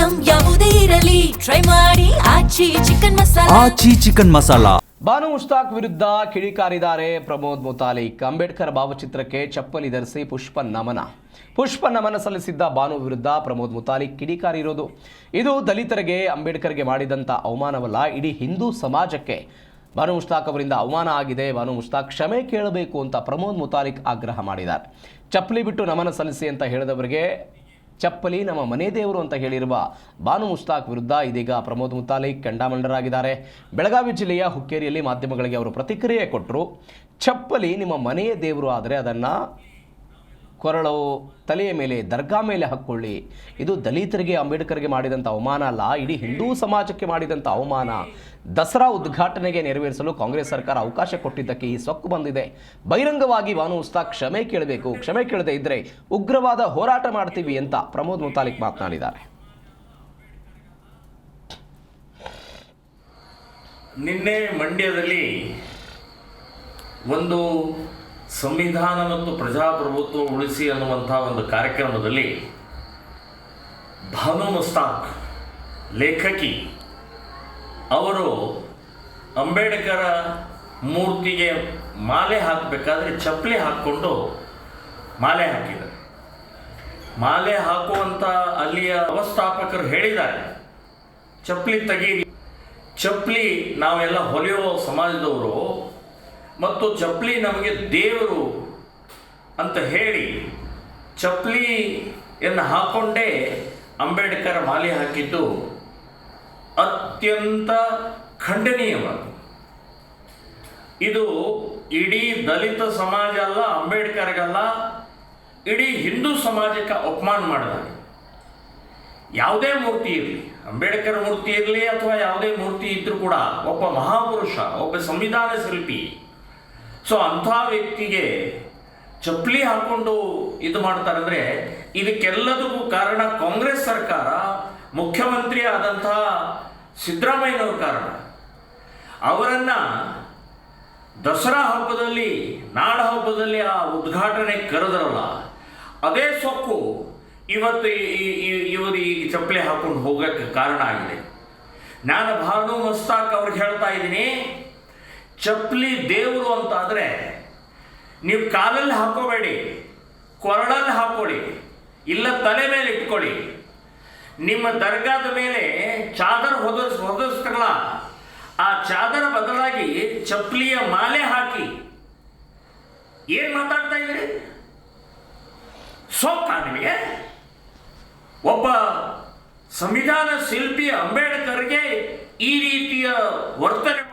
Item ಯಾವುದೇ ಇರಲಿ try ಮಾಡಿ ಆಚಿ ಚಿಕನ್ ಮಸಾಲಾ. ಬಾನು ಮುಷ್ತಾಕ್ ವಿರುದ್ಧ ಕಿಡಿಕಾರಿದ್ದಾರೆ ಪ್ರಮೋದ್ ಮುತಾಲಿಕ್. ಅಂಬೇಡ್ಕರ್ ಭಾವಚಿತ್ರಕ್ಕೆ ಚಪ್ಪಲಿ ಧರಿಸಿ ಪುಷ್ಪ ನಮನ ಸಲ್ಲಿಸಿದ್ದ ಬಾನು ವಿರುದ್ಧ ಪ್ರಮೋದ್ ಮುತಾಲಿಕ್ ಕಿಡಿಕಾರಿರೋದು. ಇದು ದಲಿತರಿಗೆ ಅಂಬೇಡ್ಕರ್ಗೆ ಮಾಡಿದಂಥ ಅವಮಾನವಲ್ಲ, ಇಡೀ ಹಿಂದೂ ಸಮಾಜಕ್ಕೆ ಬಾನು ಮುಷ್ತಾಕ್ ಅವರಿಂದ ಅವಮಾನ ಆಗಿದೆ. ಬಾನು ಮುಷ್ತಾಕ್ ಕ್ಷಮೆ ಕೇಳಬೇಕು ಅಂತ ಪ್ರಮೋದ್ ಮುತಾಲಿಕ್ ಆಗ್ರಹ ಮಾಡಿದ್ದಾರೆ. ಚಪ್ಪಲಿ ಬಿಟ್ಟು ನಮನ ಸಲ್ಲಿಸಿ ಅಂತ ಹೇಳಿದವರಿಗೆ ಚಪ್ಪಲಿ ನಮ್ಮ ಮನೆ ದೇವರು ಅಂತ ಹೇಳಿರುವ ಬಾನು ಮುಷ್ತಾಕ್ ವಿರುದ್ಧ ಇದೀಗ ಪ್ರಮೋದ್ ಮುತಾಲಿಕ್ ಕೆಂಡಾಮಂಡರಾಗಿದ್ದಾರೆ. ಬೆಳಗಾವಿ ಜಿಲ್ಲೆಯ ಹುಕ್ಕೇರಿಯಲ್ಲಿ ಮಾಧ್ಯಮಗಳಿಗೆ ಅವರು ಪ್ರತಿಕ್ರಿಯೆ ಕೊಟ್ಟರು. ಚಪ್ಪಲಿ ನಿಮ್ಮ ಮನೆಯ ದೇವರು ಆದರೆ ಅದನ್ನು ಕೊರಳು ತಲೆಯ ಮೇಲೆ ದರ್ಗಾ ಮೇಲೆ ಹಾಕ್ಕೊಳ್ಳಿ. ಇದು ದಲಿತರಿಗೆ ಅಂಬೇಡ್ಕರ್ಗೆ ಮಾಡಿದಂಥ ಅವಮಾನ ಅಲ್ಲ, ಇಡೀ ಹಿಂದೂ ಸಮಾಜಕ್ಕೆ ಮಾಡಿದಂಥ ಅವಮಾನ. ದಸರಾ ಉದ್ಘಾಟನೆಗೆ ನೆರವೇರಿಸಲು ಕಾಂಗ್ರೆಸ್ ಸರ್ಕಾರ ಅವಕಾಶ ಕೊಟ್ಟಿದ್ದಕ್ಕೆ ಈ ಸೊಕ್ಕು ಬಂದಿದೆ. ಬಹಿರಂಗವಾಗಿ ಬಾನು ಮುಷ್ತಾಕ್ ಕ್ಷಮೆ ಕೇಳಬೇಕು, ಕ್ಷಮೆ ಕೇಳದೆ ಇದ್ದರೆ ಉಗ್ರವಾದ ಹೋರಾಟ ಮಾಡ್ತೀವಿ ಅಂತ ಪ್ರಮೋದ್ ಮುತಾಲಿಕ್ ಮಾತನಾಡಿದ್ದಾರೆ. ನಿನ್ನೆ ಮಂಡ್ಯದಲ್ಲಿ ಒಂದು ಸಂವಿಧಾನ ಮತ್ತು ಪ್ರಜಾಪ್ರಭುತ್ವ ಉಳಿಸಿ ಅನ್ನುವಂಥ ಒಂದು ಕಾರ್ಯಕ್ರಮದಲ್ಲಿ ಬಾನು ಮುಷ್ತಾಕ್ ಲೇಖಕಿ ಅವರು ಅಂಬೇಡ್ಕರ ಮೂರ್ತಿಗೆ ಮಾಲೆ ಹಾಕಬೇಕಾದ್ರೆ ಚಪ್ಪಲಿ ಹಾಕ್ಕೊಂಡು ಮಾಲೆ ಹಾಕಿದ್ದಾರೆ. ಮಾಲೆ ಹಾಕುವಂಥ ಅಲ್ಲಿಯ ವ್ಯವಸ್ಥಾಪಕರು ಹೇಳಿದ್ದಾರೆ, ಚಪ್ಪಲಿ ತೆಗೀರಿ, ಚಪ್ಪಲಿ ನಾವೆಲ್ಲ ಹೊಲಿಯುವ ಸಮಾಜದವರು ಮತ್ತು ಚಪ್ಪಲಿ ನಮಗೆ ದೇವರು ಅಂತ ಹೇಳಿ ಚಪ್ಪಲಿಯನ್ನು ಹಾಕ್ಕೊಂಡೇ ಅಂಬೇಡ್ಕರ್ ಮಾಲೆ ಹಾಕಿದ್ದು ಅತ್ಯಂತ ಖಂಡನೀಯವಾದ. ಇದು ಇಡೀ ದಲಿತ ಸಮಾಜ ಅಲ್ಲ, ಅಂಬೇಡ್ಕರ್ಗಲ್ಲ, ಇಡೀ ಹಿಂದೂ ಸಮಾಜಕ್ಕೆ ಅಪಮಾನ ಮಾಡಿದಾಗ. ಯಾವುದೇ ಮೂರ್ತಿ ಇರಲಿ, ಅಂಬೇಡ್ಕರ್ ಮೂರ್ತಿ ಇರಲಿ ಅಥವಾ ಯಾವುದೇ ಮೂರ್ತಿ ಇದ್ದರೂ ಕೂಡ ಒಬ್ಬ ಮಹಾಪುರುಷ, ಒಬ್ಬ ಸಂವಿಧಾನ ಶಿಲ್ಪಿ. ಸೊ ಅಂಥ ವ್ಯಕ್ತಿಗೆ ಚಪ್ಪಲಿ ಹಾಕ್ಕೊಂಡು ಇದು ಮಾಡ್ತಾರೆ ಅಂದರೆ ಇದಕ್ಕೆಲ್ಲದಕ್ಕೂ ಕಾರಣ ಕಾಂಗ್ರೆಸ್ ಸರ್ಕಾರ, ಮುಖ್ಯಮಂತ್ರಿ ಆದಂತಹ ಸಿದ್ದರಾಮಯ್ಯನವ್ರ ಕಾರಣ. ಅವರನ್ನು ದಸರಾ ಹಬ್ಬದಲ್ಲಿ, ನಾಡ ಹಬ್ಬದಲ್ಲಿ ಆ ಉದ್ಘಾಟನೆ ಕರೆದ್ರಲ್ಲ, ಅದೇ ಸೊಕ್ಕು ಇವತ್ತು ಇವರು ಈ ಚಪ್ಪಲಿ ಹಾಕ್ಕೊಂಡು ಹೋಗೋಕ್ಕೆ ಕಾರಣ ಆಗಿದೆ. ನಾನು ಬಾನು ಮುಷ್ತಾಕ್ ಅವ್ರಿಗೆ ಹೇಳ್ತಾ ಇದ್ದೀನಿ, ಚಪ್ಪಲಿ ದೇವರು ಅಂತಾದರೆ ನೀವು ಕಾಲಲ್ಲಿ ಹಾಕೋಬೇಡಿ, ಕೊರಳಲ್ಲಿ ಹಾಕೊಳ್ಳಿ, ಇಲ್ಲ ತಲೆ ಮೇಲೆ ಇಟ್ಕೊಳ್ಳಿ. ನಿಮ್ಮ ದರ್ಗಾದ ಮೇಲೆ ಚಾದರ್ ಹೊದಿಸ್ತಾರಲ್ಲ, ಆ ಚಾದರ ಬದಲಾಗಿ ಚಪ್ಪಲಿಯ ಮಾಲೆ ಹಾಕಿ. ಏನು ಮಾತಾಡ್ತಾ ಇದ್ದೀರಿ? ಸೊಕ್ಕ ನಿಮಗೆ? ಒಬ್ಬ ಸಂವಿಧಾನ ಶಿಲ್ಪಿ ಅಂಬೇಡ್ಕರ್ಗೆ ಈ ರೀತಿಯ ವರ್ತನೆ